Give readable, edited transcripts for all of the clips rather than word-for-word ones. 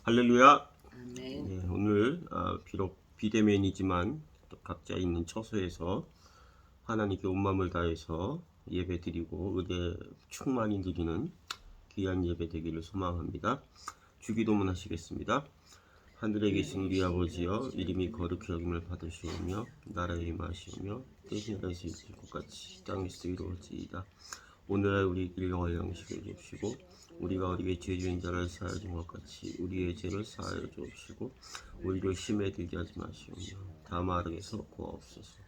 할렐루야. 아멘. 네, 오늘 비록 비대면이지만 또 각자 있는 처소에서 하나님께 온 마음을 다해서 예배드리고 은혜 충만히 드리는 귀한 예배 되기를 소망합니다. 주기도문 하시겠습니다. 하늘에 계신 우리 아버지여, 이름이 거룩히 여김을 받으시오며 나라의 임하시오며 뜻이 하늘에서 이루어질 것 같이 땅에서도 이루어지이다. 오늘날 우리에게 영원한 양식을 주옵시고 우리가 우리의 죄지은 자를 사하여 준 것 같이 우리의 죄를 사하여 주옵시고 우리를 심에 들게 하지 마시오며 다만 악에서 구하옵소서.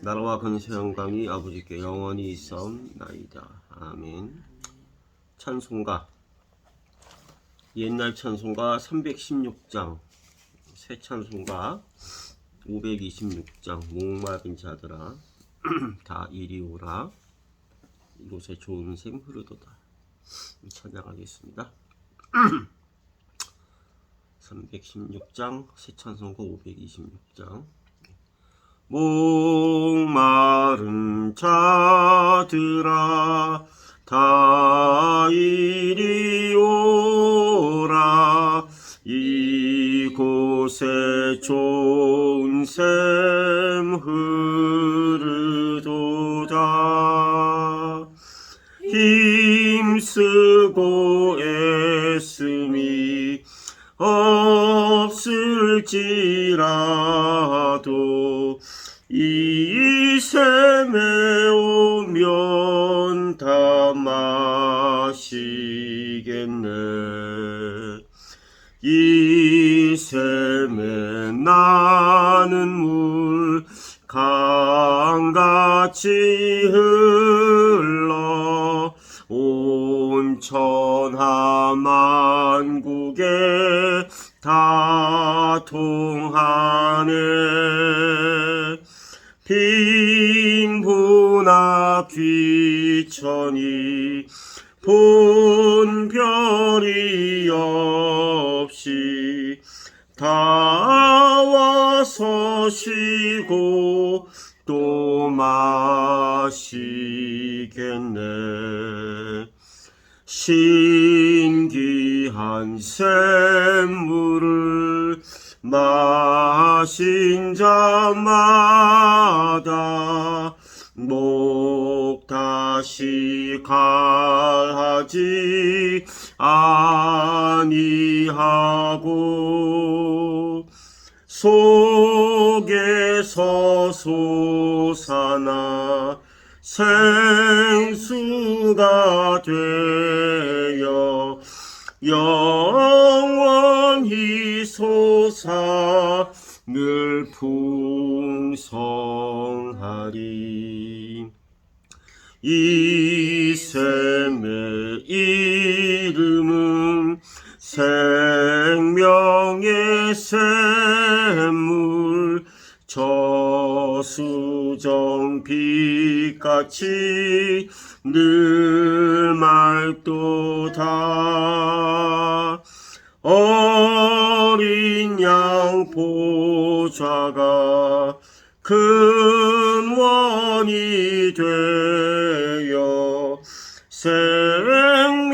나라와 근세 영광이 아버지께 영원히 있사옵나이다. 아멘. 찬송가, 옛날 찬송가 316장, 새 찬송가 526장, 목마른 자들아 다 이리 오라, 이곳에 좋은 샘 흐르도다. 찬양하겠습니다. 316장, 새 찬송가 526장. 목마른 자들아 다 이리 오라, 이곳에 좋은 샘 흐르도다. 힘쓰고 애씀이 없을지라도 이 샘에 오면 다 마시겠네. 이 샘에 나는 물 강같이 흘러 온 천하만국에 다 통하네. 빈부나 귀천이 분별이 없이 다 와서 쉬고 또 마시겠네. 신기한 샘물을 마신 자마다 목 다시 갈하지 아니하고 속에서 솟아나 생수가 되어 영원히 솟아 늘 풍성하리. 이 샘의 이름은 생명의 샘물, 저수정 빛같이 늘 맑도다. 어린 양 보좌가 근원이 되어 생명수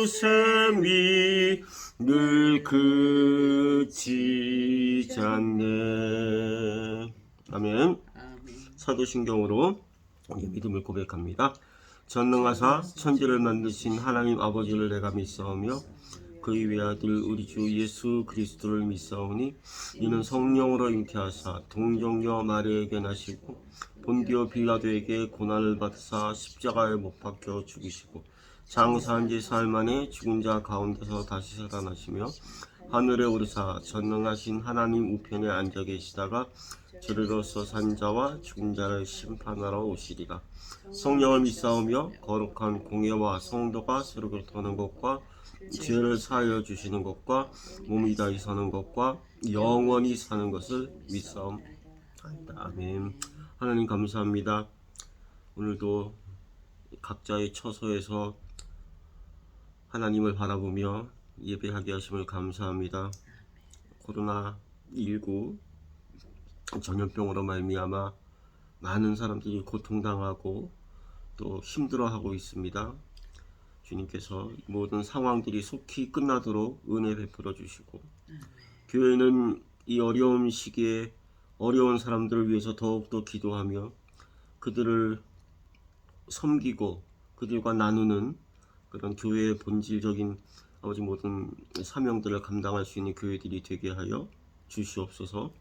샘이 늘 그치지 않네. 아멘. 사도신경으로 믿음을 고백합니다. 전능하사 천지를 만드신 하나님 아버지를 내가 믿사오며 그의 외아들 우리 주 예수 그리스도를 믿사오니 이는 성령으로 잉태하사 동정녀 마리아에게 나시고 본디오 빌라도에게 고난을 받으사 십자가에 못 박혀 죽으시고 장사한 지 사흘 만에 죽은 자 가운데서 다시 살아나시며 하늘에 오르사 전능하신 하나님 우편에 앉아 계시다가 저리로서 산 자와 죽은 자를 심판하러 오시리라. 성령을 믿사오며 거룩한 공예와 성도가 서로 교통하는 것과 죄를 사하여 주시는 것과 몸이 다히 사는 것과 영원히 사는 것을 믿사옵나이다. 아멘. 하나님 감사합니다. 오늘도 각자의 처소에서 하나님을 바라보며 예배하게 하심을 감사합니다. 코로나19 전염병으로 말미암아 많은 사람들이 고통당하고 또 힘들어하고 있습니다. 주님께서 모든 상황들이 속히 끝나도록 은혜 베풀어 주시고, 교회는 이 어려운 시기에 어려운 사람들을 위해서 더욱더 기도하며 그들을 섬기고 그들과 나누는 그런 교회의 본질적인 아버지 모든 사명들을 감당할 수 있는 교회들이 되게 하여 주시옵소서.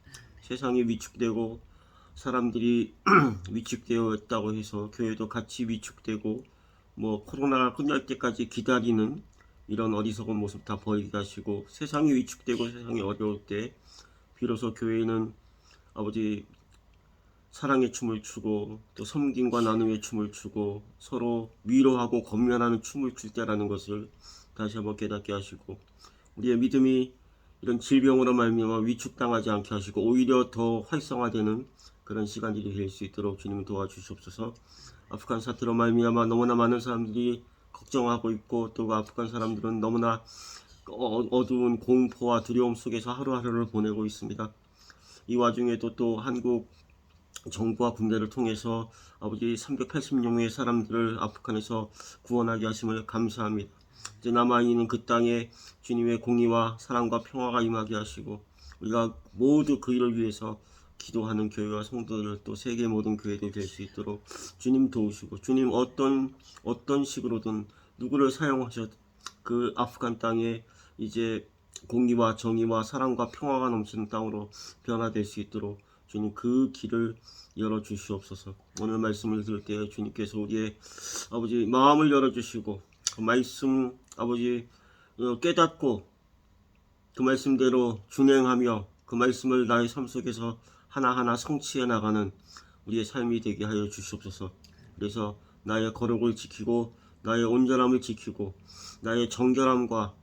세상이 위축되고 사람들이 위축되어 있다고 해서 교회도 같이 위축되고 코로나가 끝날 때까지 기다리는 이런 어리석은 모습 다 버리게 하시고, 세상이 위축되고 세상이 어려울 때 비로소 교회는 아버지 사랑의 춤을 추고 또 섬김과 나눔의 춤을 추고 서로 위로하고 권면하는 춤을 출 때라는 것을 다시 한번 깨닫게 하시고, 우리의 믿음이 이런 질병으로 말미암아 위축당하지 않게 하시고 오히려 더 활성화되는 그런 시간들이 될 수 있도록 주님 도와주시옵소서. 아프간 사태로 말미암아 너무나 많은 사람들이 걱정하고 있고, 또 아프간 사람들은 너무나 어두운 공포와 두려움 속에서 하루하루를 보내고 있습니다. 이 와중에도 또 한국 정부와 군대를 통해서 아버지 380명의 사람들을 아프간에서 구원하게 하심을 감사합니다. 이제 남아있는 그 땅에 주님의 공의와 사랑과 평화가 임하게 하시고, 우리가 모두 그 일을 위해서 기도하는 교회와 성도들, 또 세계 모든 교회들이 될 수 있도록 주님 도우시고, 주님 어떤 식으로든 누구를 사용하셔 그 아프간 땅에 이제 공의와 정의와 사랑과 평화가 넘치는 땅으로 변화될 수 있도록 주님 그 길을 열어주시옵소서. 오늘 말씀을 들을 때 주님께서 우리의 아버지 마음을 열어주시고 그 말씀 아버지 깨닫고 그 말씀대로 준행하며 그 말씀을 나의 삶 속에서 하나하나 성취해 나가는 우리의 삶이 되게 하여 주시옵소서. 그래서 나의 거룩을 지키고 나의 온전함을 지키고 나의 정결함과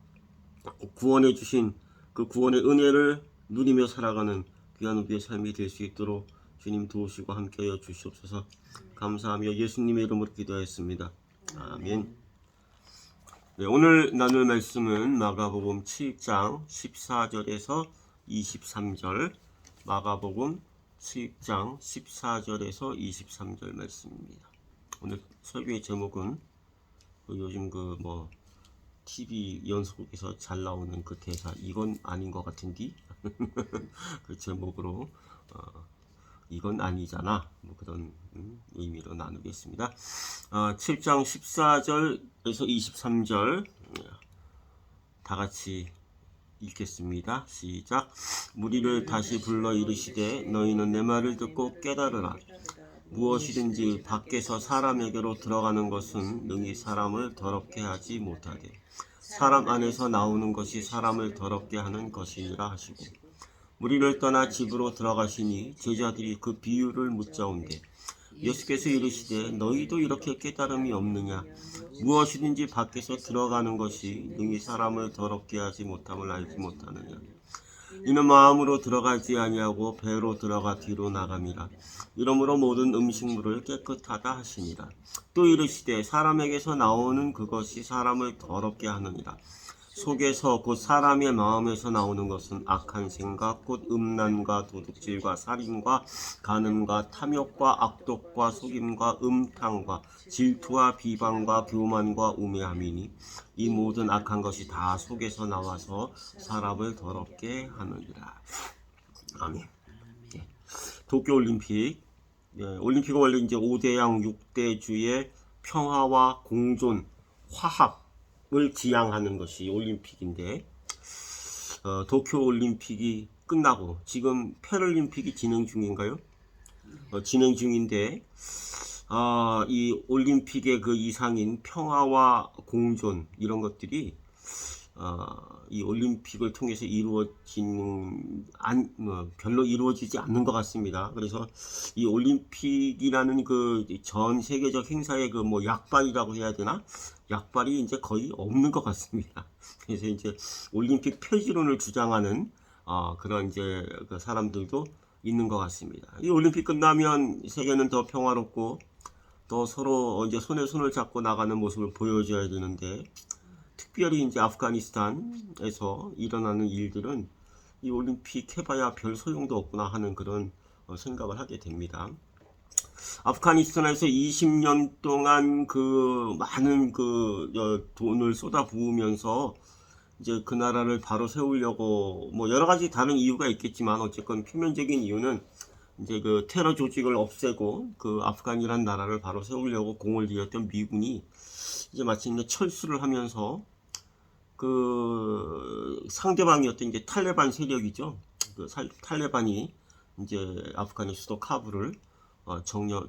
구원해 주신 그 구원의 은혜를 누리며 살아가는 귀한 우리의 삶이 될 수 있도록 주님 도우시고 함께하여 주시옵소서. 감사하며 예수님의 이름으로 기도하였습니다. 아멘. 네, 오늘 나눌 말씀은 마가복음 7장 14절에서 23절, 마가복음 7장 14절에서 23절 말씀입니다. 오늘 설교의 제목은 요즘 TV 연속에서 잘 나오는 그 대사, 이건 아닌 것 같은디? 그 제목으로 이건 아니잖아, 그런 의미로 나누겠습니다. 7장 14절에서 23절 다 같이 읽겠습니다. 시작. 무리를 다시 불러 이르시되 너희는 내 말을 듣고 깨달으라. 무엇이든지 밖에서 사람에게로 들어가는 것은 능히 사람을 더럽게 하지 못하되 사람 안에서 나오는 것이 사람을 더럽게 하는 것이니라 하시고, 무리를 떠나 집으로 들어가시니 제자들이 그 비유를 묻자온대 예수께서 이르시되 너희도 이렇게 깨달음이 없느냐? 무엇이든지 밖에서 들어가는 것이 능히 사람을 더럽게 하지 못함을 알지 못하느냐? 이는 마음으로 들어가지 아니하고 배로 들어가 뒤로 나감이라. 이러므로 모든 음식물을 깨끗하다 하시니라. 또 이르시되 사람에게서 나오는 그것이 사람을 더럽게 하느니라. 속에서 곧 사람의 마음에서 나오는 것은 악한 생각 곧 음란과 도둑질과 살인과 간음과 탐욕과 악독과 속임과 음탕과 질투와 비방과 교만과 우매함이니 이 모든 악한 것이 다 속에서 나와서 사람을 더럽게 하느니라. 아멘. 네. 도쿄올림픽. 올림픽은 원래 이제 5대양 6대주의 평화와 공존, 화합을 지향하는 것이 올림픽인데, 도쿄올림픽이 끝나고 지금 패럴림픽이 진행 중인가요? 진행 중인데, 이 올림픽의 그 이상인 평화와 공존, 이런 것들이 이 올림픽을 통해서 별로 이루어지지 않는 것 같습니다. 그래서 이 올림픽이라는 그 전 세계적 행사의 그 약발이라고 해야 되나? 약발이 이제 거의 없는 것 같습니다. 그래서 이제 올림픽 폐지론을 주장하는 그런 이제 그 사람들도 있는 것 같습니다. 이 올림픽 끝나면 세계는 더 평화롭고 또 서로 이제 손에 손을 잡고 나가는 모습을 보여줘야 되는데, 특별히 이제 아프가니스탄에서 일어나는 일들은 이 올림픽 해봐야 별 소용도 없구나 하는 그런 생각을 하게 됩니다. 아프가니스탄에서 20년 동안 그 많은 돈을 쏟아 부으면서 이제 그 나라를 바로 세우려고 뭐 여러 가지 다른 이유가 있겠지만 어쨌건 표면적인 이유는 이제 그 테러 조직을 없애고 그 아프간이란 나라를 바로 세우려고 공을 들였던 미군이 이제 마침내 철수를 하면서 그 상대방이었던 이제 탈레반 세력이죠. 그 탈레반이 이제 아프간의 수도 카불을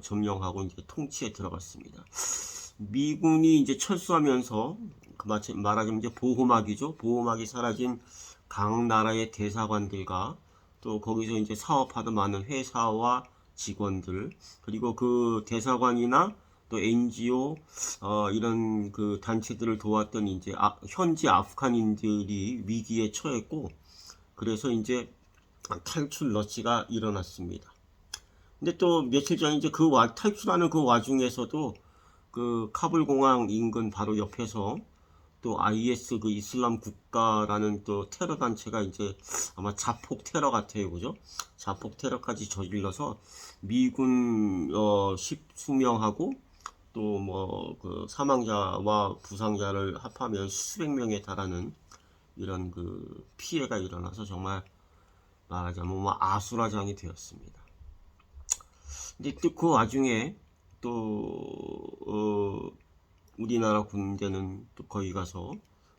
점령하고 이제 통치에 들어갔습니다. 미군이 이제 철수하면서 말하자면 이제 보호막이죠. 보호막이 사라진 각 나라의 대사관들과 또 거기서 이제 사업하던 많은 회사와 직원들, 그리고 그 대사관이나 또 NGO 이런 그 단체들을 도왔던 이제 현지 아프간인들이 위기에 처했고, 그래서 이제 탈출 러시가 일어났습니다. 근데 또 며칠 전에 이제 탈출하는 그 와중에서도 그 카불 공항 인근 바로 옆에서 또 IS 그 이슬람 국가라는 또 테러 단체가 이제 아마 자폭 테러 같아요, 그죠? 자폭 테러까지 저질러서 미군 10수명하고 또 뭐 그 사망자와 부상자를 합하면 수백 명에 달하는 이런 그 피해가 일어나서 정말 말하자면 뭐 아수라장이 되었습니다. 근데 또 그 와중에 또 우리나라 군대는 또 거기 가서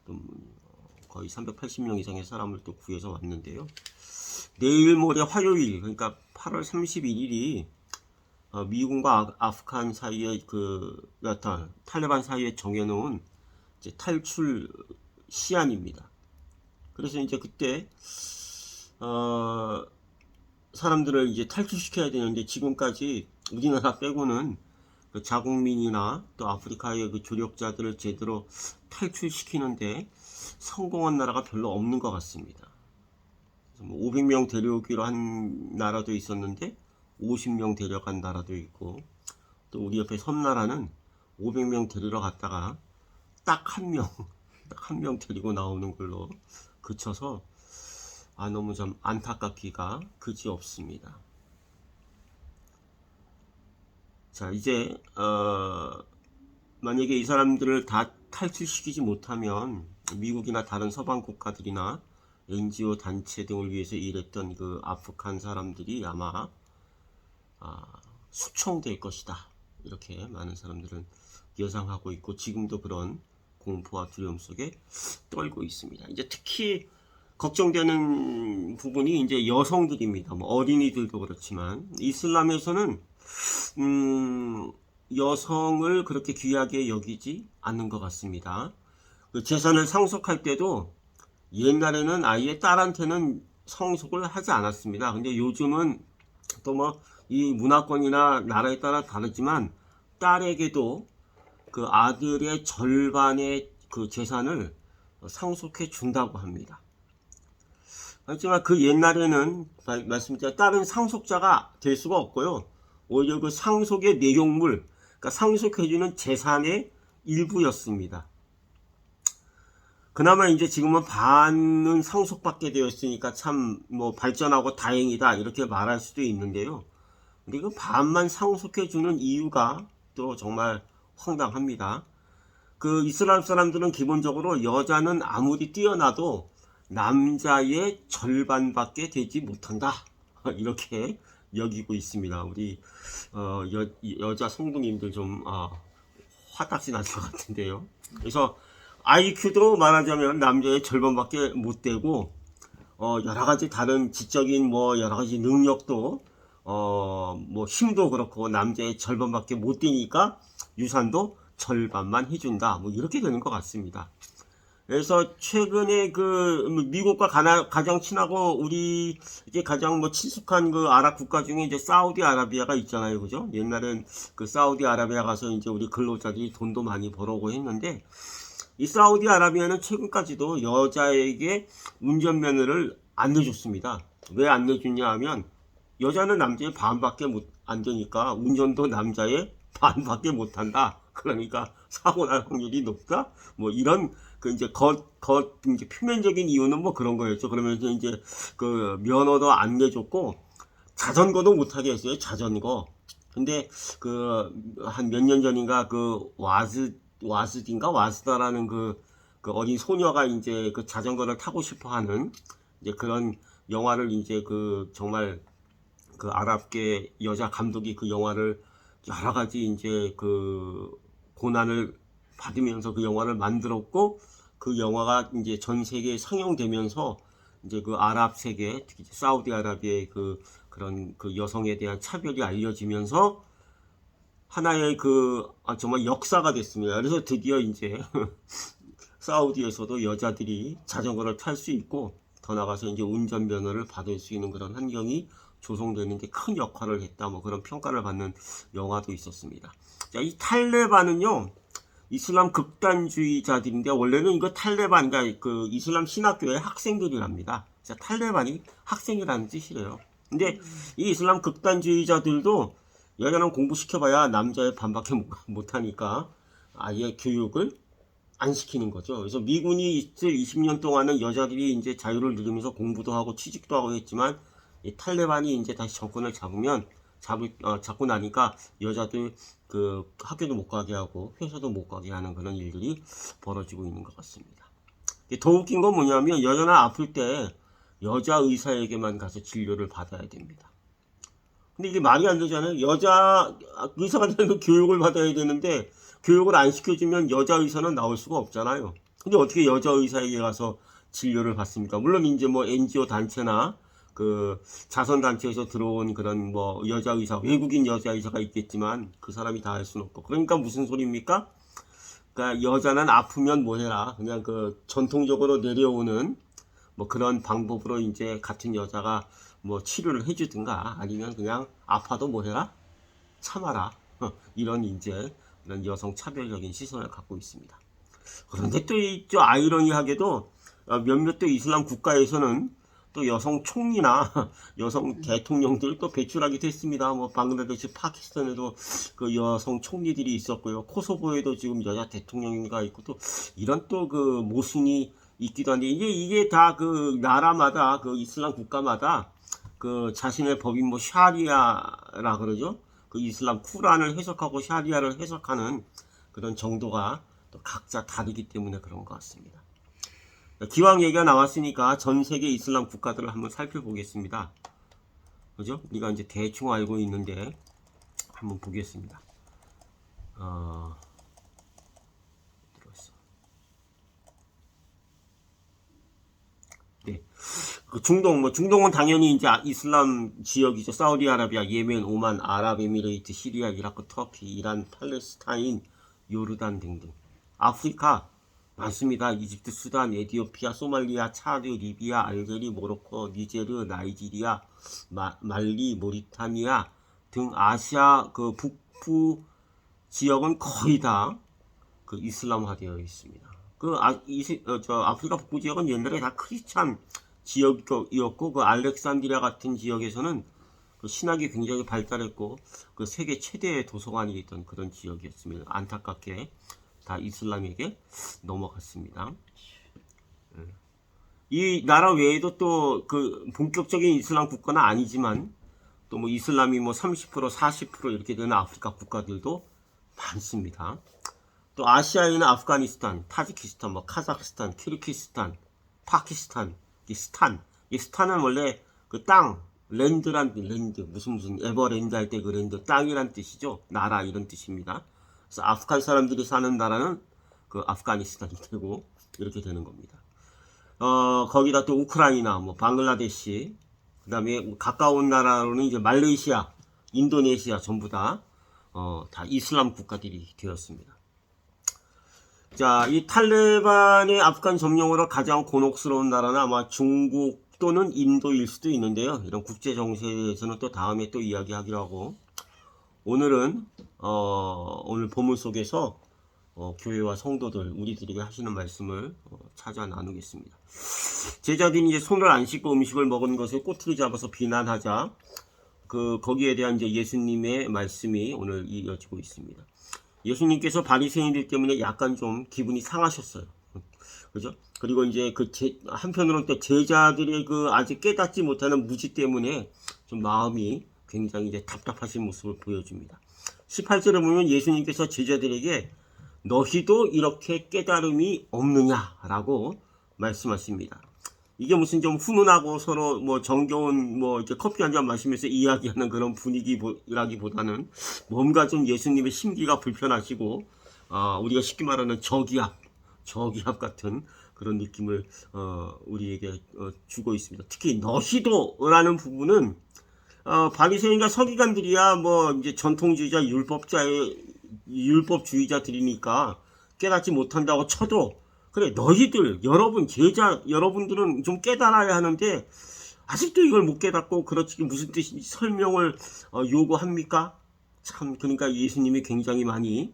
또 거의 380명 이상의 사람을 또 구해서 왔는데요. 내일 모레 화요일, 그러니까 8월 31일이 미군과 아프간 사이에 탈레반 사이에 정해놓은 이제 탈출 시한입니다. 그래서 이제 그때 사람들을 이제 탈출시켜야 되는데 지금까지 우리나라 빼고는 그 자국민이나 또 아프리카의 그 조력자들을 제대로 탈출시키는데 성공한 나라가 별로 없는 것 같습니다. 500명 데려오기로 한 나라도 있었는데 50명 데려간 나라도 있고, 또 우리 옆에 섬나라는 500명 데리러 갔다가 딱 한 명 데리고 나오는 걸로 그쳐서 너무 좀 안타깝기가 그지없습니다. 자, 이제 만약에 이 사람들을 다 탈출시키지 못하면 미국이나 다른 서방 국가들이나 NGO 단체 등을 위해서 일했던 그 아프간 사람들이 아마 숙청될 것이다, 이렇게 많은 사람들은 예상하고 있고 지금도 그런 공포와 두려움 속에 떨고 있습니다. 이제 특히 걱정되는 부분이 이제 여성들입니다. 뭐 어린이들도 그렇지만 이슬람에서는 여성을 그렇게 귀하게 여기지 않는 것 같습니다. 그 재산을 상속할 때도 옛날에는 아예 딸한테는 상속을 하지 않았습니다. 근데 요즘은 또 뭐 이 문화권이나 나라에 따라 다르지만 딸에게도 그 아들의 절반의 그 재산을 상속해 준다고 합니다. 하지만 그 옛날에는 말씀드린 딸은 상속자가 될 수가 없고요. 오히려 그 상속의 내용물, 그러니까 상속해주는 재산의 일부였습니다. 그나마 이제 지금은 반은 상속받게 되었으니까 참 뭐 발전하고 다행이다, 이렇게 말할 수도 있는데요. 근데 그 반만 상속해주는 이유가 또 정말 황당합니다. 그 이슬람 사람들은 기본적으로 여자는 아무리 뛰어나도 남자의 절반밖에 되지 못한다, 이렇게 여기고 있습니다. 우리 여자 성도님들 좀 화딱지 날 것 같은데요. 그래서 IQ도 말하자면 남자의 절반밖에 못 되고 여러 가지 다른 지적인 뭐 여러 가지 능력도 뭐 힘도 그렇고 남자의 절반밖에 못 되니까 유산도 절반만 해준다, 뭐 이렇게 되는 것 같습니다. 그래서 최근에 그 미국과 가장 친하고 우리 이제 가장 뭐 친숙한 그 아랍 국가 중에 이제 사우디아라비아가 있잖아요, 그죠? 옛날엔 그 사우디아라비아 가서 이제 우리 근로자들이 돈도 많이 벌어오고 했는데, 이 사우디아라비아는 최근까지도 여자에게 운전면허를 안 내줬습니다. 왜 안 내줬냐 하면 여자는 남자의 반밖에 안 되니까 운전도 남자의 반밖에 못한다. 그러니까 사고 날 확률이 높다. 뭐 이런 그 이제 이제 표면적인 이유는 뭐 그런 거였죠. 그러면서 이제 그 면허도 안 내줬고 자전거도 못하게 했어요. 자전거. 근데 그 한 몇 년 전인가 그 와스다라는 그 어린 소녀가 이제 그 자전거를 타고 싶어 하는 이제 그런 영화를 이제 그 정말 그 아랍계 여자 감독이 그 영화를 여러 가지 이제 그 고난을 받으면서 그 영화를 만들었고, 그 영화가 이제 전 세계에 상영되면서 이제 그 아랍 세계, 특히 사우디아라비아의 그런 그 여성에 대한 차별이 알려지면서 하나의 정말 역사가 됐습니다. 그래서 드디어 이제 사우디에서도 여자들이 자전거를 탈 수 있고, 더 나가서 이제 운전면허를 받을 수 있는 그런 환경이 조성되는 데 큰 역할을 했다, 뭐 그런 평가를 받는 영화도 있었습니다. 자, 이 탈레반은요, 이슬람 극단주의자들인데, 원래는 이거 탈레반, 그러니까 그 이슬람 신학교의 학생들이랍니다. 자, 탈레반이 학생이라는 뜻이래요. 근데 이 이슬람 극단주의자들도 여자는 공부시켜봐야 남자의 반밖에 못하니까 아예 교육을 안 시키는 거죠. 그래서 미군이 있을 20년 동안은 여자들이 이제 자유를 누리면서 공부도 하고 취직도 하고 했지만, 이 탈레반이 이제 다시 정권을 잡고 나니까 여자들 그 학교도 못 가게 하고 회사도 못 가게 하는 그런 일들이 벌어지고 있는 것 같습니다. 더 웃긴 건 뭐냐면, 여자나 아플 때 여자 의사에게만 가서 진료를 받아야 됩니다. 근데 이게 말이 안 되잖아요. 여자 의사한테도 교육을 받아야 되는데 교육을 안 시켜주면 여자 의사는 나올 수가 없잖아요. 근데 어떻게 여자 의사에게 가서 진료를 받습니까? 물론 이제 뭐 NGO 단체나 그 자선 단체에서 들어온 그런 뭐 여자 의사, 외국인 여자 의사가 있겠지만 그 사람이 다 할 수는 없고. 그러니까 무슨 소리입니까? 그러니까 여자는 아프면 뭐 해라. 그냥 그 전통적으로 내려오는 뭐 그런 방법으로 이제 같은 여자가 뭐 치료를 해주든가, 아니면 그냥 아파도 뭐 해라? 참아라. 이런 이제 이런 여성 차별적인 시선을 갖고 있습니다. 그런데 또 있죠, 아이러니하게도 몇몇 또 이슬람 국가에서는 또 여성 총리나 여성 대통령들 또 배출하기도 했습니다. 뭐 방글라데시, 파키스탄에도 그 여성 총리들이 있었고요. 코소보에도 지금 여자 대통령이가 있고, 또 이런 또 그 모순이 있기도 한데, 이게 다 그 나라마다, 그 이슬람 국가마다 그 자신의 법인 뭐 샤리아라 그러죠. 그 이슬람 쿠란을 해석하고 샤리아를 해석하는 그런 정도가 또 각자 다르기 때문에 그런 것 같습니다. 기왕 얘기가 나왔으니까 전 세계 이슬람 국가들을 한번 살펴보겠습니다. 그죠? 우리가 이제 대충 알고 있는데 한번 보겠습니다. 네. 그 중동은 당연히 이제 이슬람 지역이죠. 사우디아라비아, 예멘, 오만, 아랍에미레이트, 시리아, 이라크, 터키, 이란, 팔레스타인, 요르단 등등. 아프리카 많습니다. 이집트, 수단, 에티오피아, 소말리아, 차드, 리비아, 알제리, 모로코, 니제르, 나이지리아, 말리, 모리타니아 등 아시아 그 북부 지역은 거의 다 그 이슬람화되어 있습니다. 아프리카 북부 지역은 옛날에 다 크리스찬 지역이었고, 그 알렉산드리아 같은 지역에서는 그 신학이 굉장히 발달했고, 그 세계 최대의 도서관이 있던 그런 지역이었습니다. 안타깝게 다 이슬람에게 넘어갔습니다. 이 나라 외에도 또 그 본격적인 이슬람 국가는 아니지만 또 뭐 이슬람이 뭐 30% 40% 이렇게 되는 아프리카 국가들도 많습니다. 또 아시아에는 아프가니스탄, 타지키스탄, 뭐 카자흐스탄, 키르기스탄, 파키스탄, 이 스탄은 원래 그 땅, 랜드, 무슨 에버랜드 할 때 그 랜드, 땅이란 뜻이죠. 나라 이런 뜻입니다. 그래서 아프간 사람들이 사는 나라는 그 아프가니스탄이 되고 이렇게 되는 겁니다. 거기다 또 우크라이나, 뭐 방글라데시, 그 다음에 가까운 나라로는 이제 말레이시아, 인도네시아 전부 다 이슬람 국가들이 되었습니다. 자, 이 탈레반의 아프간 점령으로 가장 곤혹스러운 나라는 아마 중국 또는 인도일 수도 있는데요. 이런 국제 정세에 대해서는 또 다음에 또 이야기하기로 하고, 오늘은 오늘 본문 속에서 교회와 성도들, 우리들에게 하시는 말씀을 찾아 나누겠습니다. 제자들이 이제 손을 안 씻고 음식을 먹은 것을 꼬투리 잡아서 비난하자, 거기에 대한 이제 예수님의 말씀이 오늘 이어지고 있습니다. 예수님께서 바리새인들 때문에 약간 좀 기분이 상하셨어요. 그죠? 그리고 이제 한편으로는 또 제자들의 그 아직 깨닫지 못하는 무지 때문에 좀 마음이 굉장히 이제 답답하신 모습을 보여줍니다. 18절에 보면 예수님께서 제자들에게 너희도 이렇게 깨달음이 없느냐라고 말씀하십니다. 이게 무슨 좀 훈훈하고 서로 뭐 정겨운 뭐 이렇게 커피 한 잔 마시면서 이야기하는 그런 분위기라기보다는 뭔가 좀 예수님의 심기가 불편하시고 우리가 쉽게 말하는 저기압 같은 그런 느낌을 우리에게 주고 있습니다. 특히 너희도라는 부분은 바리새인과 서기관들이야 뭐 이제 전통주의자 율법주의자들이니까 깨닫지 못한다고 쳐도 그래 너희들 여러분 제자 여러분들은 좀 깨달아야 하는데 아직도 이걸 못 깨닫고 그렇지 무슨 뜻인지 설명을 요구합니까? 참 그러니까 예수님이 굉장히 많이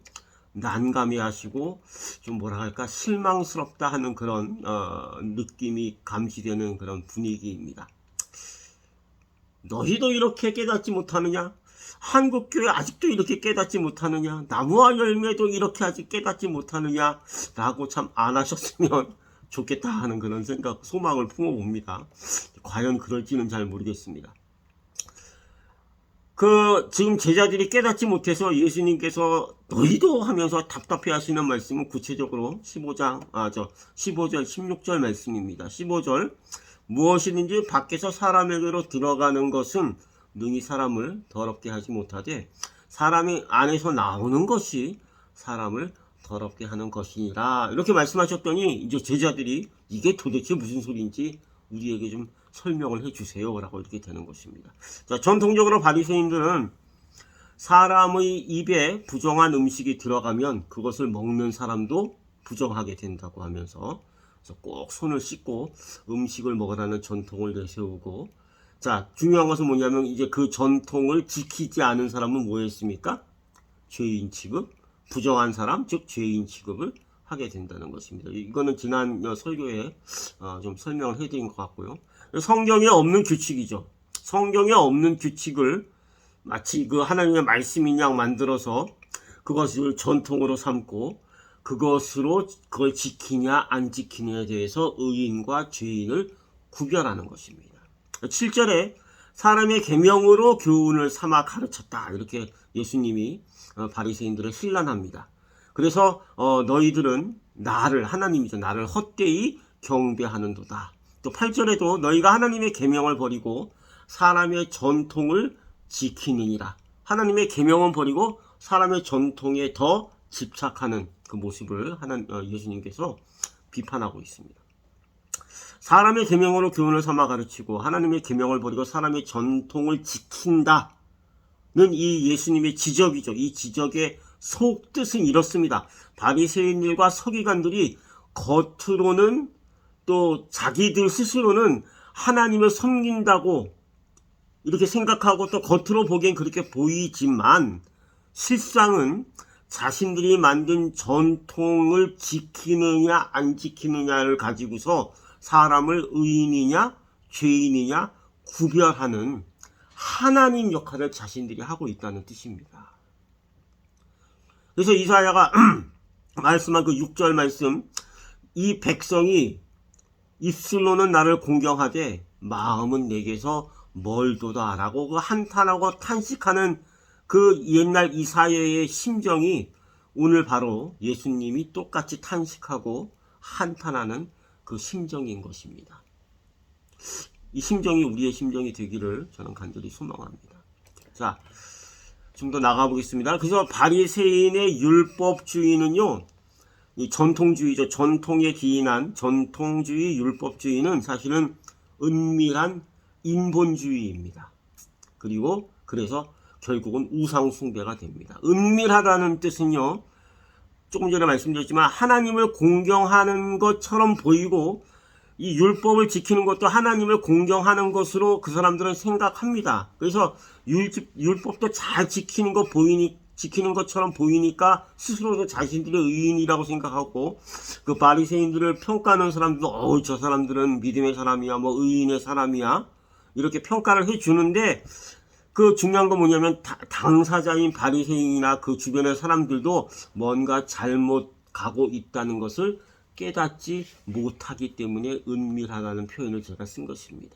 난감해하시고 좀 뭐라 할까 실망스럽다 하는 그런 느낌이 감지되는 그런 분위기입니다. 너희도 이렇게 깨닫지 못하느냐? 한국교회 아직도 이렇게 깨닫지 못하느냐? 나무와 열매도 이렇게 아직 깨닫지 못하느냐? 라고 참 안 하셨으면 좋겠다 하는 그런 생각, 소망을 품어봅니다. 과연 그럴지는 잘 모르겠습니다. 지금 제자들이 깨닫지 못해서 예수님께서 너희도 하면서 답답해 하시는 말씀은 구체적으로 15절, 16절 말씀입니다. 15절. 무엇이든지 밖에서 사람에게로 들어가는 것은 능히 사람을 더럽게 하지 못하되 사람이 안에서 나오는 것이 사람을 더럽게 하는 것이니라. 이렇게 말씀하셨더니 이제 제자들이 이게 도대체 무슨 소리인지 우리에게 좀 설명을 해주세요 라고 이렇게 되는 것입니다. 자, 전통적으로 바리새인들은 사람의 입에 부정한 음식이 들어가면 그것을 먹는 사람도 부정하게 된다고 하면서 그래서 꼭 손을 씻고 음식을 먹으라는 전통을 내세우고, 자, 중요한 것은 뭐냐면 이제 그 전통을 지키지 않은 사람은 뭐 했습니까? 죄인 취급, 부정한 사람, 즉 죄인 취급을 하게 된다는 것입니다. 이거는 지난 설교에 좀 설명을 해드린 것 같고요. 성경에 없는 규칙이죠. 성경에 없는 규칙을 마치 그 하나님의 말씀인 양 만들어서 그것을 전통으로 삼고 그걸 지키냐 안 지키냐에 대해서 의인과 죄인을 구별하는 것입니다. 7절에 사람의 계명으로 교훈을 삼아 가르쳤다. 이렇게 예수님이 바리새인들을 신란합니다. 그래서 너희들은 하나님이죠. 나를 헛되이 경배하는도다. 또 8절에도 너희가 하나님의 계명을 버리고 사람의 전통을 지키느니라. 하나님의 계명은 버리고 사람의 전통에 더 집착하는 그 모습을 예수님께서 비판하고 있습니다. 사람의 계명으로 교훈을 삼아 가르치고 하나님의 계명을 버리고 사람의 전통을 지킨다는 이 예수님의 지적이죠. 이 지적의 속뜻은 이렇습니다. 바리새인들과 서기관들이 겉으로는 또 자기들 스스로는 하나님을 섬긴다고 이렇게 생각하고 또 겉으로 보기엔 그렇게 보이지만 실상은 자신들이 만든 전통을 지키느냐 안 지키느냐를 가지고서 사람을 의인이냐 죄인이냐 구별하는 하나님 역할을 자신들이 하고 있다는 뜻입니다. 그래서 이사야가 말씀한 그 6절 말씀, 이 백성이 입술로는 나를 공경하되 마음은 내게서 멀도다 라고 그 한탄하고 탄식하는 그 옛날 이사야의 심정이 오늘 바로 예수님이 똑같이 탄식하고 한탄하는 그 심정인 것입니다. 이 심정이 우리의 심정이 되기를 저는 간절히 소망합니다. 자, 좀 더 나가 보겠습니다. 그래서 바리새인의 율법주의는요, 이 전통주의죠. 전통에 기인한 전통주의 율법주의는 사실은 은밀한 인본주의입니다. 그리고 그래서 결국은 우상숭배가 됩니다. 은밀하다는 뜻은요, 조금 전에 말씀드렸지만 하나님을 공경하는 것처럼 보이고 이 율법을 지키는 것도 하나님을 공경하는 것으로 그 사람들은 생각합니다. 그래서 율법도 잘 지키는 것처럼 보이니까 스스로도 자신들의 의인이라고 생각하고 그 바리새인들을 평가하는 사람들도 저 사람들은 믿음의 사람이야, 뭐 의인의 사람이야 이렇게 평가를 해주는데 그 중요한 건 뭐냐면 당사자인 바리새인이나 그 주변의 사람들도 뭔가 잘못 가고 있다는 것을 깨닫지 못하기 때문에 은밀하다는 표현을 제가 쓴 것입니다.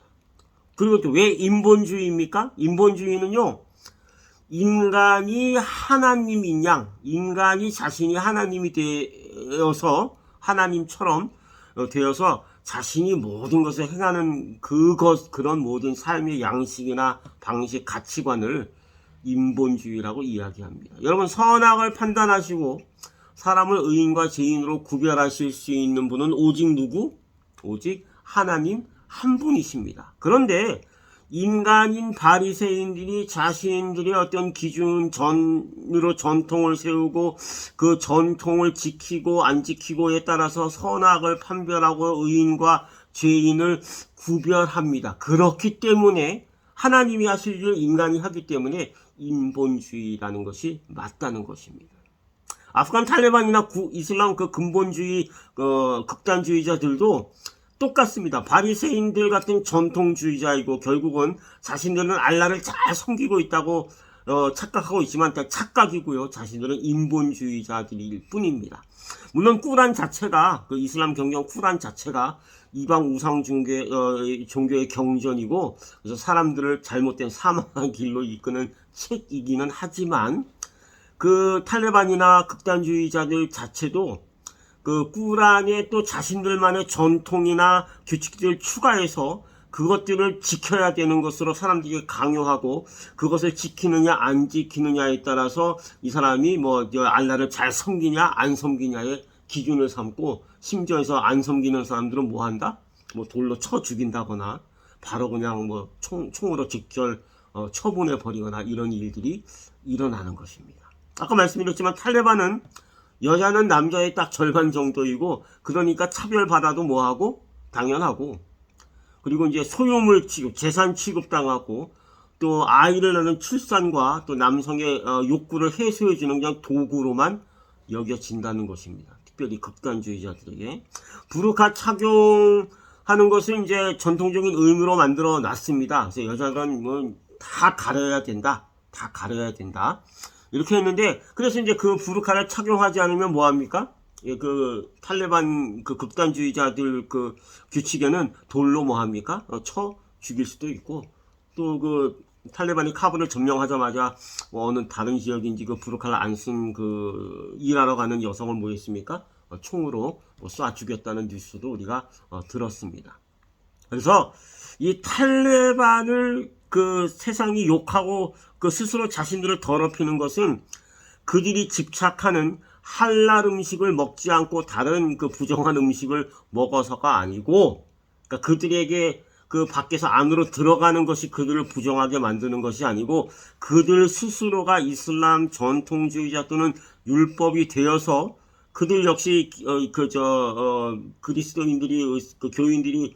그리고 또 왜 인본주의입니까? 인본주의는요, 인간이 하나님인 양, 인간이 자신이 하나님이 되어서, 하나님처럼 되어서 자신이 모든 것을 행하는 그런 모든 삶의 양식이나 방식, 가치관을 인본주의라고 이야기합니다. 여러분, 선악을 판단하시고 사람을 의인과 죄인으로 구별하실 수 있는 분은 오직 누구? 오직 하나님 한 분이십니다. 그런데 인간인 바리새인들이 자신들의 어떤 기준으로 전통을 세우고 그 전통을 지키고 안 지키고에 따라서 선악을 판별하고 의인과 죄인을 구별합니다. 그렇기 때문에 하나님이 하실 일 인간이 하기 때문에 인본주의라는 것이 맞다는 것입니다. 아프간 탈레반이나 이슬람 그 근본주의 극단주의자들도 똑같습니다. 바리새인들 같은 전통주의자이고 결국은 자신들은 알라를 잘 섬기고 있다고 착각하고 있지만 착각이고요. 자신들은 인본주의자들일 뿐입니다. 물론 꾸란 자체가 그 이슬람 경경 꾸란 자체가 이방 우상 종교의 경전이고 그래서 사람들을 잘못된 사망의 길로 이끄는 책이기는 하지만 그 탈레반이나 극단주의자들 자체도 그 꾸란에 또 자신들만의 전통이나 규칙들을 추가해서 그것들을 지켜야 되는 것으로 사람들에게 강요하고 그것을 지키느냐 안 지키느냐에 따라서 이 사람이 뭐 알라를 잘 섬기냐 안 섬기냐의 기준을 삼고 심지어서 안 섬기는 사람들은 뭐 한다? 뭐 돌로 쳐 죽인다거나 바로 그냥 뭐 총으로 직결 처분해 버리거나 이런 일들이 일어나는 것입니다. 아까 말씀드렸지만 탈레반은 여자는 남자의 딱 절반 정도이고 그러니까 차별받아도 뭐하고 당연하고 그리고 이제 소유물 취급, 재산 취급당하고 또 아이를 낳는 출산과 또 남성의 욕구를 해소해주는 그냥 도구로만 여겨진다는 것입니다. 특별히 극단주의자들에게 부르카 착용하는 것을 이제 전통적인 의무로 만들어 놨습니다. 그래서 여자는 뭐 다 가려야 된다, 다 가려야 된다. 이렇게 했는데 그래서 이제 그 부르카를 착용하지 않으면 뭐 합니까? 예, 그 탈레반 그 극단주의자들 그 규칙에는 돌로 뭐 합니까? 쳐 죽일 수도 있고 또 그 탈레반이 카불을 점령하자마자 뭐 어느 다른 지역인지 그 부르카를 안 쓴 그 일하러 가는 여성을 뭐 했습니까? 총으로 뭐 쏴 죽였다는 뉴스도 우리가 들었습니다. 그래서 이 탈레반을 그 세상이 욕하고 그 스스로 자신들을 더럽히는 것은 그들이 집착하는 할랄 음식을 먹지 않고 다른 그 부정한 음식을 먹어서가 아니고 그러니까 그들에게 그 밖에서 안으로 들어가는 것이 그들을 부정하게 만드는 것이 아니고 그들 스스로가 이슬람 전통주의자 또는 율법이 되어서 그들 역시 그리스도인들이 그 교인들이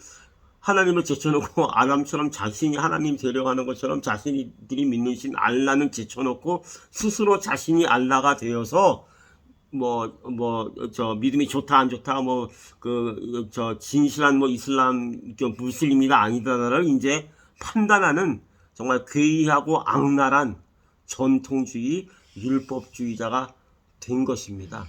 하나님을 제쳐놓고 아람처럼 자신이 하나님 되려가는 것처럼 자신들이 믿는 신 알라는 제쳐놓고 스스로 자신이 알라가 되어서 믿음이 좋다 안 좋다 진실한 이슬람 무슬림이다 아니다를 이제 판단하는 정말 괴이하고 악랄한 전통주의 율법주의자가 된 것입니다.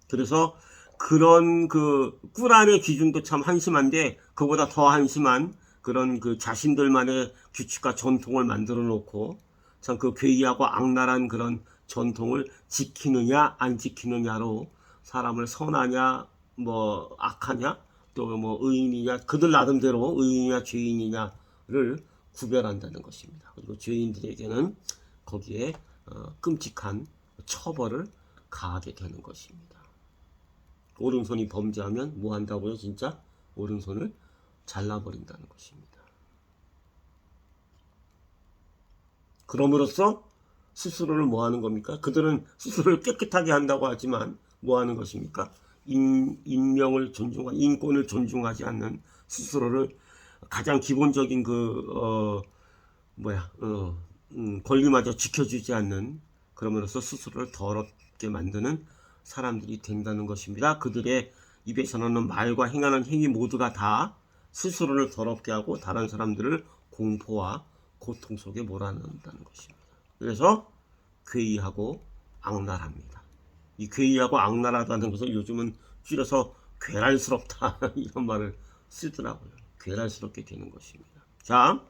그래서 그런 그 꾸란의 기준도 참 한심한데 그보다 더 한심한 그런 그 자신들만의 규칙과 전통을 만들어 놓고 참 그 괴이하고 악랄한 그런 전통을 지키느냐 안 지키느냐로 사람을 선하냐 뭐 악하냐 또 뭐 의인이냐 그들 나름대로 의인이냐 죄인이냐를 구별한다는 것입니다. 그리고 죄인들에게는 거기에 끔찍한 처벌을 가하게 되는 것입니다. 오른손이 범죄하면 뭐 한다고요? 진짜 오른손을 잘라버린다는 것입니다. 그럼으로써 스스로를 뭐 하는 겁니까? 그들은 스스로를 깨끗하게 한다고 하지만 뭐 하는 것입니까? 인명을 존중하고 인권을 존중하지 않는 스스로를 가장 기본적인 권리마저 지켜주지 않는 그럼으로써 스스로를 더럽게 만드는 사람들이 된다는 것입니다. 그들의 입에서 나오는 말과 행하는 행위 모두가 다 스스로를 더럽게 하고 다른 사람들을 공포와 고통 속에 몰아넣는다는 것입니다. 그래서 괴이하고 악랄합니다. 이 괴이하고 악랄하다는 것을 요즘은 줄여서 괴랄스럽다 이런 말을 쓰더라고요. 괴랄스럽게 되는 것입니다. 자,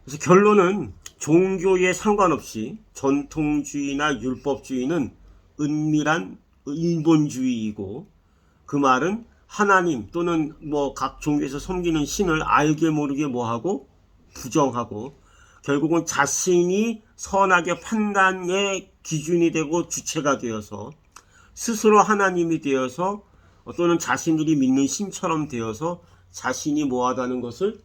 그래서 결론은 종교에 상관없이 전통주의나 율법주의는 은밀한 인본주의이고, 그 말은 하나님 또는 뭐 각 종교에서 섬기는 신을 알게 모르게 뭐하고 부정하고, 결국은 자신이 선악의 판단의 기준이 되고 주체가 되어서 스스로 하나님이 되어서, 또는 자신들이 믿는 신처럼 되어서 자신이 뭐하다는 것을,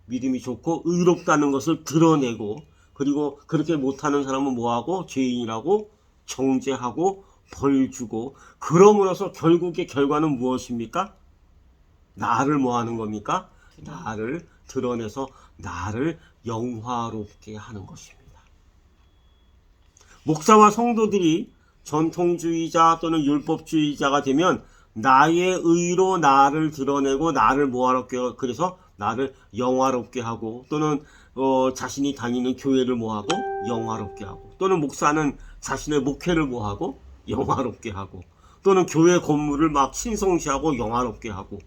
믿음이 좋고 의롭다는 것을 드러내고, 그리고 그렇게 못하는 사람은 뭐하고 죄인이라고 정죄하고 벌 주고, 그럼으로써 결국의 결과는 무엇입니까? 나를 뭐하는 겁니까? 나를 드러내서 나를 영화롭게 하는 것입니다. 목사와 성도들이 전통주의자 또는 율법주의자가 되면 나의 의로 나를 드러내고 나를 뭐하롭게, 그래서 나를 영화롭게 하고, 또는 자신이 다니는 교회를 뭐하고 영화롭게 하고, 또는 목사는 자신의 목회를 뭐하고 영화롭게 하고, 또는 교회 건물을 막 신성시하고 영화롭게 하고,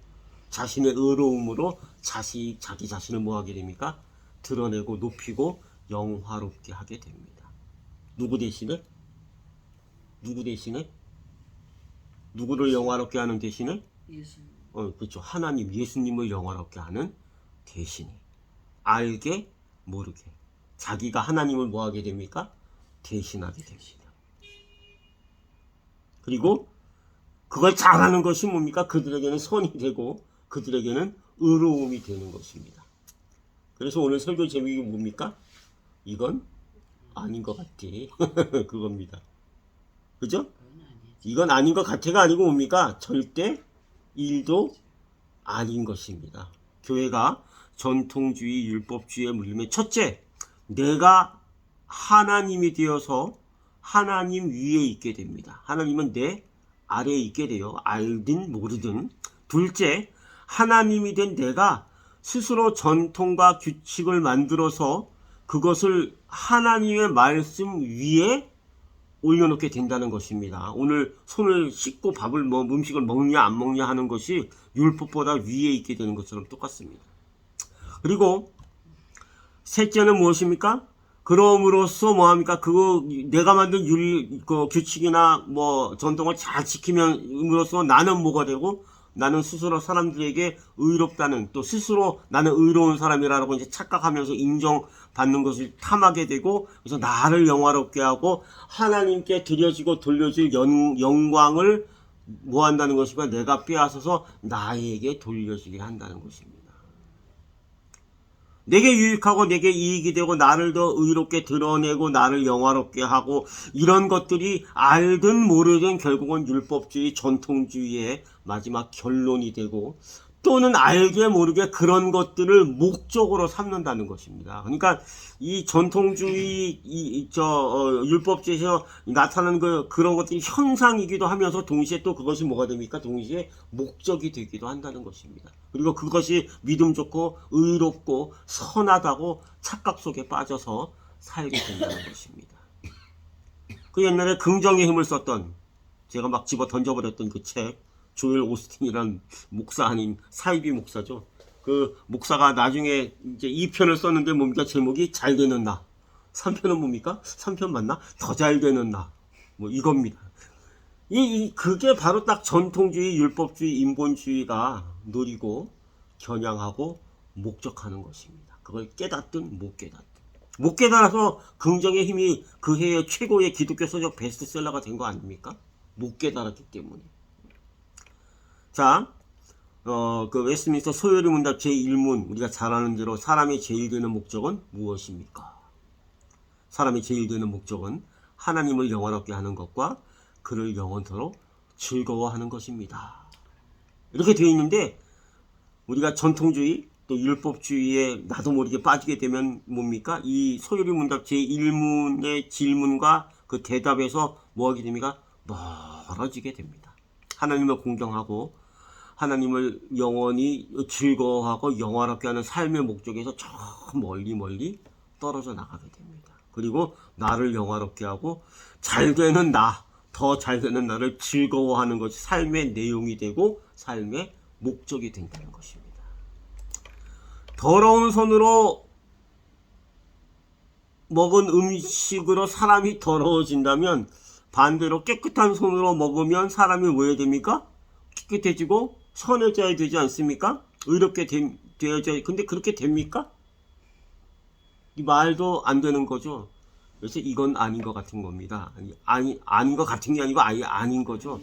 자신의 의로움으로 자기 자신을 뭐하게 됩니까? 드러내고 높이고 영화롭게 하게 됩니다. 누구 대신에? 누구 대신에? 누구를 영화롭게 하는 대신에? 예수님. 그렇죠. 하나님, 예수님을 영화롭게 하는 대신에. 알게 모르게 자기가 하나님을 뭐하게 됩니까? 대신하게 됩니다. 그리고 그걸 잘하는 것이 뭡니까? 그들에게는 선이 되고 그들에게는 의로움이 되는 것입니다. 그래서 오늘 설교 제목이 뭡니까? 이건 아닌 것 같아. 그겁니다. 그죠? 이건 아닌 것 같아가 아니고 뭡니까? 절대 일도 아닌 것입니다. 교회가 전통주의, 율법주의에 물리면, 첫째, 내가 하나님이 되어서 하나님 위에 있게 됩니다. 하나님은 내 아래에 있게 돼요. 알든 모르든. 둘째, 하나님이 된 내가 스스로 전통과 규칙을 만들어서 그것을 하나님의 말씀 위에 올려놓게 된다는 것입니다. 오늘 손을 씻고 밥을 음식을 먹냐 안 먹냐 하는 것이 율법보다 위에 있게 되는 것처럼 똑같습니다. 그리고 셋째는 무엇입니까? 그럼으로써 뭐합니까? 그거 내가 만든 규칙이나 뭐 전통을 잘 지키면으로써 나는 뭐가 되고, 나는 스스로 사람들에게 의롭다는, 또 스스로 나는 의로운 사람이라고 이제 착각하면서 인정받는 것을 탐하게 되고, 그래서 나를 영화롭게 하고 하나님께 드려지고 돌려질 영광을 뭐 한다는 것이고, 내가 빼앗아서 나에게 돌려지게 한다는 것입니다. 내게 유익하고 내게 이익이 되고 나를 더 의롭게 드러내고 나를 영화롭게 하고, 이런 것들이 알든 모르든 결국은 율법주의, 전통주의의 마지막 결론이 되고, 또는 알게 모르게 그런 것들을 목적으로 삼는다는 것입니다. 그러니까 이 전통주의, 율법주의에서 나타나는 그런 것들이 현상이기도 하면서 동시에 또 그것이 뭐가 됩니까? 동시에 목적이 되기도 한다는 것입니다. 그리고 그것이 믿음 좋고 의롭고 선하다고 착각 속에 빠져서 살게 된다는 것입니다. 그 옛날에 긍정의 힘을 썼던, 제가 막 집어 던져버렸던 그 책, 조엘 오스틴이라는 목사 아닌 사이비 목사죠. 그 목사가 나중에 이제 2편을 썼는데 뭡니까? 제목이 잘 되는 나. 3편은 뭡니까? 3편 맞나? 더 잘 되는 나. 뭐 이겁니다. 그게 바로 딱 전통주의, 율법주의, 인본주의가 노리고 겨냥하고 목적하는 것입니다. 그걸 깨닫든 못 깨닫든. 못 깨달아서 긍정의 힘이 그 해의 최고의 기독교 서적 베스트셀러가 된 거 아닙니까? 못 깨달았기 때문에. 자, 그 웨스트민스터 소요리 문답 제1문, 우리가 잘 아는 대로 사람이 제일 되는 목적은 무엇입니까? 사람이 제일 되는 목적은 하나님을 영원롭게 하는 것과 그를 영원토록 즐거워하는 것입니다. 이렇게 되어 있는데, 우리가 전통주의 또 율법주의에 나도 모르게 빠지게 되면 뭡니까? 이 소요리 문답 제1문의 질문과 그 대답에서 뭐 하게 됩니까? 멀어지게 됩니다. 하나님을 공경하고 하나님을 영원히 즐거워하고 영화롭게 하는 삶의 목적에서 저 멀리 떨어져 나가게 됩니다. 그리고 나를 영화롭게 하고 잘되는 나, 더 잘되는 나를 즐거워하는 것이 삶의 내용이 되고 삶의 목적이 된다는 것입니다. 더러운 손으로 먹은 음식으로 사람이 더러워진다면 반대로 깨끗한 손으로 먹으면 사람이 뭐 해야 됩니까? 깨끗해지고 선해져야 되지 않습니까? 의롭게 되어져. 근데 그렇게 됩니까? 이 말도 안 되는 거죠. 그래서 이건 아닌 것 같은 겁니다. 아닌 것 같은 게 아니고 아예 아닌 거죠.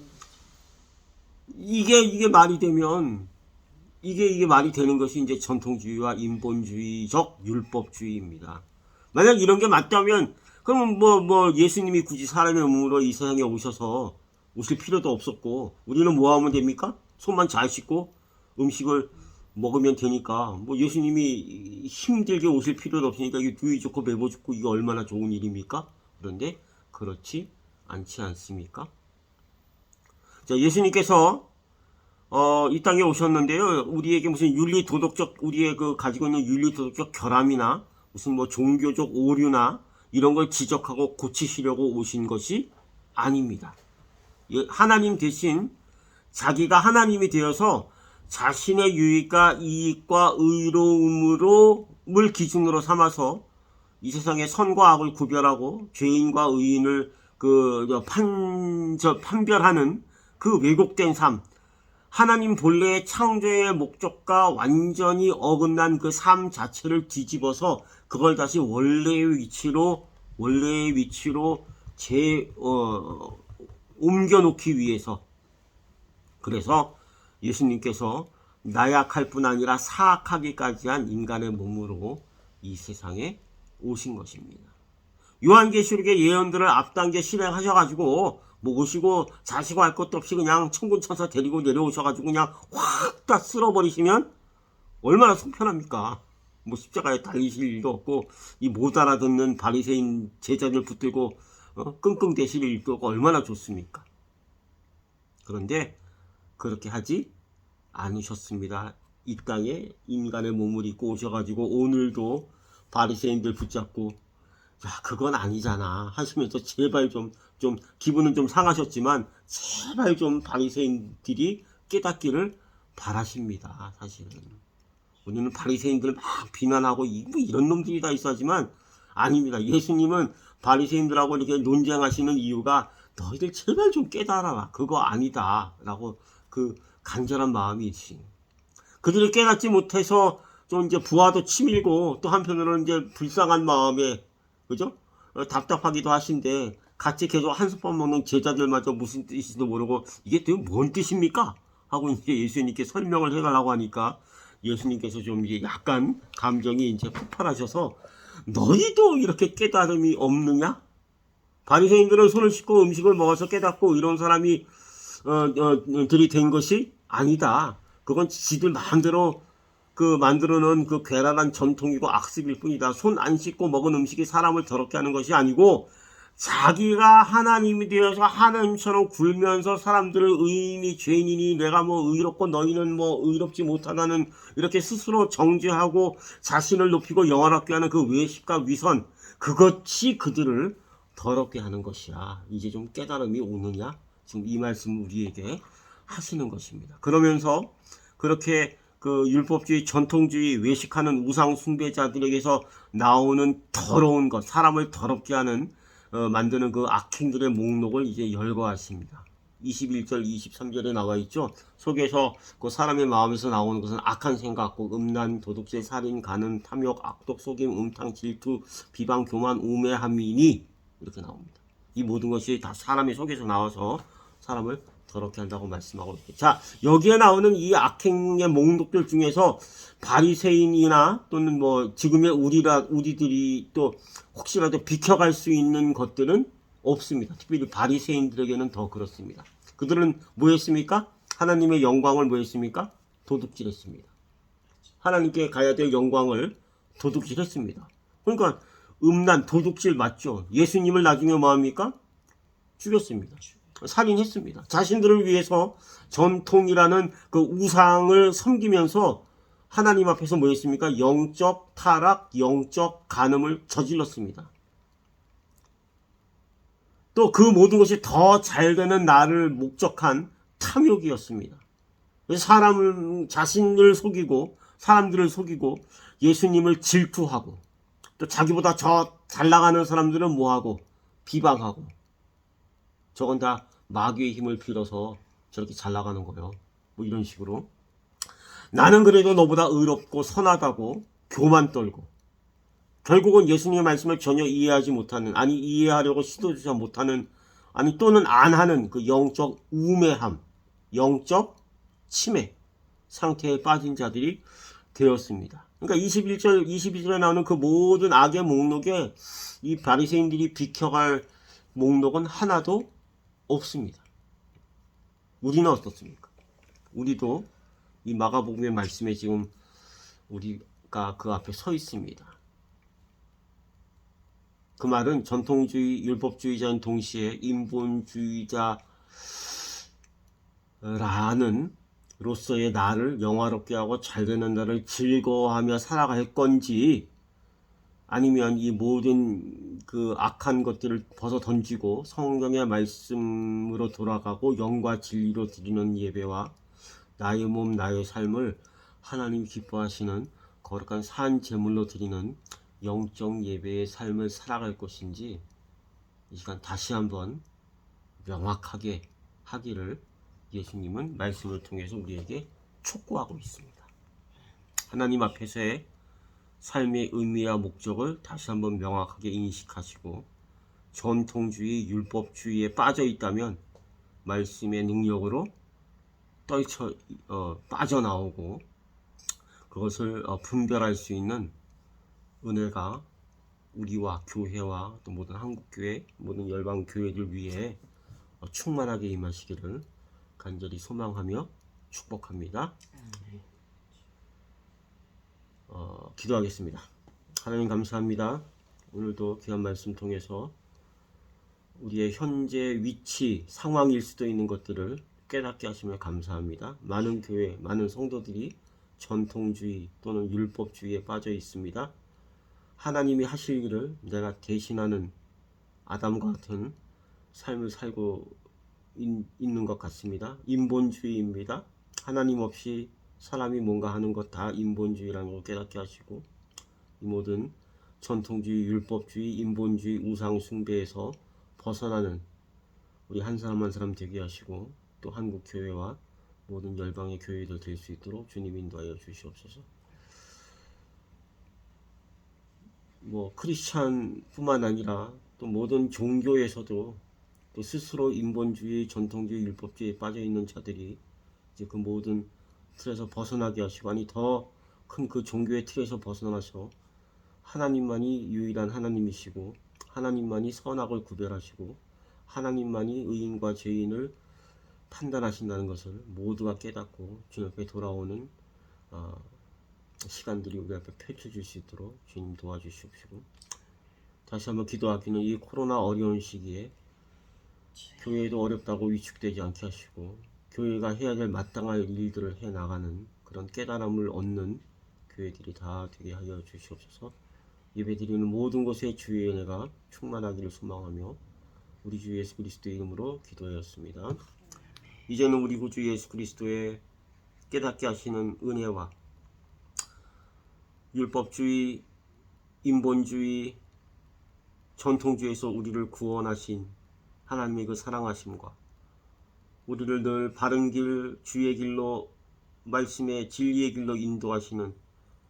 이게 말이 되면 이게 말이 되는 것이 이제 전통주의와 인본주의적 율법주의입니다. 만약 이런 게 맞다면 그러면 뭐 예수님이 굳이 사람의 몸으로 이 세상에 오셔서 오실 필요도 없었고 우리는 뭐 하면 됩니까? 손만 잘 씻고 음식을 먹으면 되니까 뭐 예수님이 힘들게 오실 필요도 없으니까 이게 누이 좋고 매보 좋고 이게 얼마나 좋은 일입니까? 그런데 그렇지 않지 않습니까? 자, 예수님께서 이 땅에 오셨는데요. 우리에게 무슨 윤리 도덕적 우리의 그 가지고 있는 윤리 도덕적 결함이나 무슨 뭐 종교적 오류나 이런 걸 지적하고 고치시려고 오신 것이 아닙니다. 하나님 대신 자기가 하나님이 되어서 자신의 유익과 이익과 의로움을 기준으로 삼아서 이 세상의 선과 악을 구별하고 죄인과 의인을 판별하는 그 왜곡된 삶, 하나님 본래의 창조의 목적과 완전히 어긋난 그 삶 자체를 뒤집어서 그걸 다시 원래의 위치로 옮겨놓기 위해서, 그래서 예수님께서 나약할 뿐 아니라 사악하기까지 한 인간의 몸으로 이 세상에 오신 것입니다. 요한계시록의 예언들을 앞당겨 실행하셔가지고 뭐 오시고 자시고 할 것도 없이 그냥 천군 천사 데리고 내려오셔가지고 그냥 확 다 쓸어버리시면 얼마나 속편합니까? 뭐 십자가에 달리실 일도 없고 이 못 알아듣는 바리새인 제자들 붙들고 끙끙 대실 일도 없고 얼마나 좋습니까? 그런데 그렇게 하지 않으셨습니다. 이 땅에 인간의 몸을 입고 오셔가지고 오늘도 바리새인들 붙잡고 야 그건 아니잖아 하시면서 제발 좀 기분은 좀 상하셨지만 제발 좀 바리새인들이 깨닫기를 바라십니다. 사실은 우리는 바리새인들 막 비난하고 뭐 이런 놈들이 다 있어 하지만 아닙니다. 예수님은 바리새인들하고 이렇게 논쟁하시는 이유가 너희들 제발 좀 깨달아라 그거 아니다 라고 그 간절한 마음이 있지. 그들이 깨닫지 못해서 좀 이제 부하도 치밀고 또 한편으로는 이제 불쌍한 마음에 그죠? 답답하기도 하신데 같이 계속 한솥밥 먹는 제자들마저 무슨 뜻인지도 모르고 이게 또 뭔 뜻입니까? 하고 이제 예수님께 설명을 해달라고 하니까 예수님께서 좀 이제 약간 감정이 이제 폭발하셔서 너희도 이렇게 깨달음이 없느냐? 바리새인들은 손을 씻고 음식을 먹어서 깨닫고 이런 사람이 들이 된 것이 아니다. 그건 지들 마음대로 만들어 놓은 그 괴랄한 전통이고 악습일 뿐이다. 손 안 씻고 먹은 음식이 사람을 더럽게 하는 것이 아니고 자기가 하나님이 되어서 하나님처럼 굴면서 사람들을 의인이 죄인이니 내가 뭐 의롭고 너희는 뭐 의롭지 못하다는 이렇게 스스로 정죄하고 자신을 높이고 영화롭게 하는 그 외식과 위선 그것이 그들을 더럽게 하는 것이야. 이제 좀 깨달음이 오느냐? 지금 이 말씀을 우리에게 하시는 것입니다. 그러면서 그렇게 그 율법주의, 전통주의, 외식하는 우상 숭배자들에게서 나오는 더러운 것, 사람을 더럽게 하는 만드는 그 악행들의 목록을 이제 열거하십니다. 21절, 23절에 나와 있죠. 속에서 그 사람의 마음에서 나오는 것은 악한 생각, 음란, 도둑질, 살인, 간음, 탐욕, 악독, 속임, 음탕, 질투, 비방, 교만, 우매함이니 이렇게 나옵니다. 이 모든 것이 다 사람의 속에서 나와서 사람을 더럽게 한다고 말씀하고 있죠. 자, 여기에 나오는 이 악행의 목록들 중에서 바리새인이나 또는 뭐 지금의 우리들이 또 혹시라도 비켜갈 수 있는 것들은 없습니다. 특별히 바리새인들에게는 더 그렇습니다. 그들은 뭐 했습니까? 하나님의 영광을 뭐 했습니까? 도둑질했습니다. 하나님께 가야 될 영광을 도둑질했습니다. 그러니까 음란, 도둑질 맞죠? 예수님을 나중에 뭐 합니까? 죽였습니다. 살인했습니다. 자신들을 위해서 전통이라는 그 우상을 섬기면서 하나님 앞에서 뭐 했습니까? 영적 타락, 영적 간음을 저질렀습니다. 또 그 모든 것이 더 잘 되는 나를 목적한 탐욕이었습니다. 사람 자신을 속이고 사람들을 속이고 예수님을 질투하고 또 자기보다 저 잘 나가는 사람들은 뭐하고 비방하고 저건 다 마귀의 힘을 빌어서 저렇게 잘 나가는 거예요. 뭐 이런 식으로 나는 그래도 너보다 의롭고 선하다고 교만 떨고 결국은 예수님의 말씀을 전혀 이해하지 못하는 아니 이해하려고 시도조차 못하는 아니 또는 안 하는 그 영적 우매함 영적 치매 상태에 빠진 자들이 되었습니다. 그러니까 21절, 22절에 나오는 그 모든 악의 목록에 이 바리새인들이 비켜갈 목록은 하나도 없습니다. 우리는 어떻습니까? 우리도 이 마가복음의 말씀에 지금 우리가 그 앞에 서 있습니다. 그 말은 전통주의, 율법주의자는 동시에 인본주의자라는 로서의 나를 영화롭게 하고 잘되는 나를 즐거워하며 살아갈 건지 아니면 이 모든 그 악한 것들을 벗어 던지고 성경의 말씀으로 돌아가고 영과 진리로 드리는 예배와 나의 몸 나의 삶을 하나님 기뻐하시는 거룩한 산 제물로 드리는 영적 예배의 삶을 살아갈 것인지 이 시간 다시 한번 명확하게 하기를 예수님은 말씀을 통해서 우리에게 촉구하고 있습니다. 하나님 앞에서의 삶의 의미와 목적을 다시 한번 명확하게 인식하시고 전통주의, 율법주의에 빠져 있다면 말씀의 능력으로 빠져나오고 그것을 분별할 수 있는 은혜가 우리와 교회와 또 모든 한국교회, 모든 열방교회들 위해 충만하게 임하시기를 간절히 소망하며 축복합니다. 기도하겠습니다. 하나님 감사합니다. 오늘도 귀한 말씀 통해서 우리의 현재 위치, 상황일 수도 있는 것들을 깨닫게 하시며 감사합니다. 많은 교회, 많은 성도들이 전통주의 또는 율법주의에 빠져 있습니다. 하나님이 하실 일을 내가 대신하는 아담과 같은 삶을 살고 있는 것 같습니다. 인본주의입니다. 하나님 없이 사람이 뭔가 하는 것 다 인본주의라는 걸 깨닫게 하시고 이 모든 전통주의, 율법주의, 인본주의, 우상숭배에서 벗어나는 우리 한 사람 한 사람 되게 하시고 또 한국교회와 모든 열방의 교회들 될 수 있도록 주님 인도하여 주시옵소서. 크리스찬뿐만 아니라 또 모든 종교에서도 또 스스로 인본주의, 전통주의, 율법주의에 빠져있는 자들이 이제 그 모든 틀에서 벗어나게 하시고 아니 더 큰 그 종교의 틀에서 벗어나서 하나님만이 유일한 하나님이시고 하나님만이 선악을 구별하시고 하나님만이 의인과 죄인을 판단하신다는 것을 모두가 깨닫고 주님 앞에 돌아오는 시간들이 우리 앞에 펼쳐질 수 있도록 주님 도와주시옵시고 다시 한번 기도하기는 이 코로나 어려운 시기에 교회도 어렵다고 위축되지 않게 하시고 교회가 해야 될 마땅할 일들을 해나가는 그런 깨달음을 얻는 교회들이 다 되게 하여 주시옵소서. 예배드리는 모든 곳에 주의 은혜가 충만하기를 소망하며 우리 주 예수 그리스도의 이름으로 기도하였습니다. 이제는 우리 구주 예수 그리스도의 깨닫게 하시는 은혜와 율법주의, 인본주의, 전통주의에서 우리를 구원하신 하나님의 그 사랑하심과 우리를 늘 바른 길, 주의 길로 말씀의 진리의 길로 인도하시는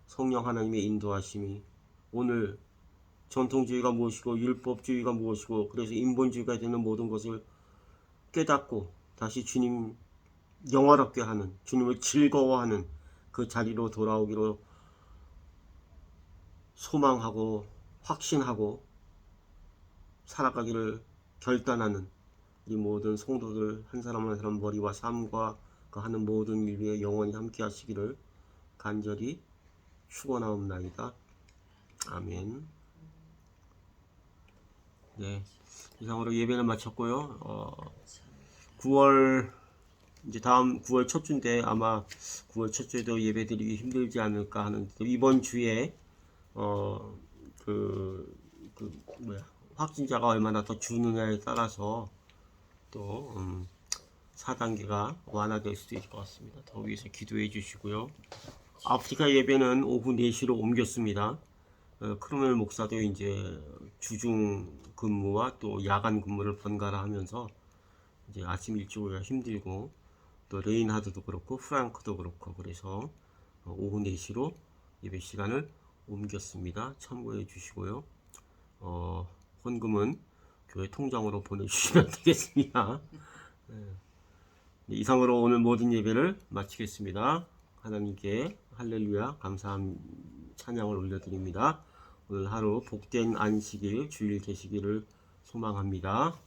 성령 하나님의 인도하심이 오늘 전통주의가 무엇이고 율법주의가 무엇이고 그래서 인본주의가 되는 모든 것을 깨닫고 다시 주님 영화롭게 하는 주님을 즐거워하는 그 자리로 돌아오기로 소망하고 확신하고 살아가기를 결단하는 이 모든 성도들 한 사람 한 사람 머리와 삶과 그 하는 모든 일 위에 영원히 함께 하시기를 간절히 축원하옵나이다. 아멘. 네, 이상으로 예배는 마쳤고요. 9월 이제 다음 9월 첫 주인데 아마 9월 첫 주에도 예배드리기 힘들지 않을까 하는 이번 주에 확진자가 얼마나 더 주느냐에 따라서 또 4단계가 완화될 수도 있을 것 같습니다. 더 위해서 기도해 주시고요. 아프리카 예배는 오후 4시로 옮겼습니다. 크루멜 목사도 이제 주중 근무와 또 야간 근무를 번갈아 하면서 이제 아침 일찍 오기가 힘들고, 또 레인하드도 그렇고 프랑크도 그렇고, 그래서 오후 4시로 예배 시간을 옮겼습니다. 참고해 주시고요. 헌금은 교회 통장으로 보내주시면 되겠습니다. 이상으로 오늘 모든 예배를 마치겠습니다. 하나님께 할렐루야 감사함 찬양을 올려드립니다. 오늘 하루 복된 안식일 주일 되시기를 소망합니다.